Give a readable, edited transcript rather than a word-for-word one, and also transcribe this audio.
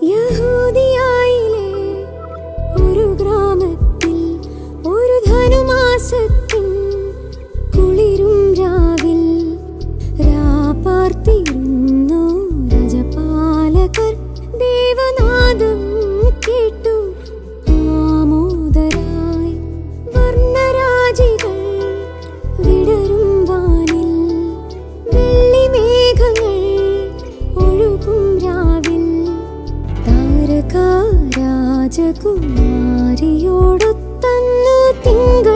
യഹൂദിയായിലെ ഒരു ഗ്രാമത്തിൽ ഒരു ധനുമാസത്തിൻ കുളിരും രാവിൽ രാപാർത്തിരുന്നു രജപാലകർ. ദേവനാദം കേട്ടു ആമോദരായി വർണ്ണരാജികൾ വിടരും വാനിൽ. വെള്ളിമേഘങ്ങൾ ഒഴുകും രാവിൽ. താരക രാജകുമാരിയോടൊത്തന്നു തിങ്കൾ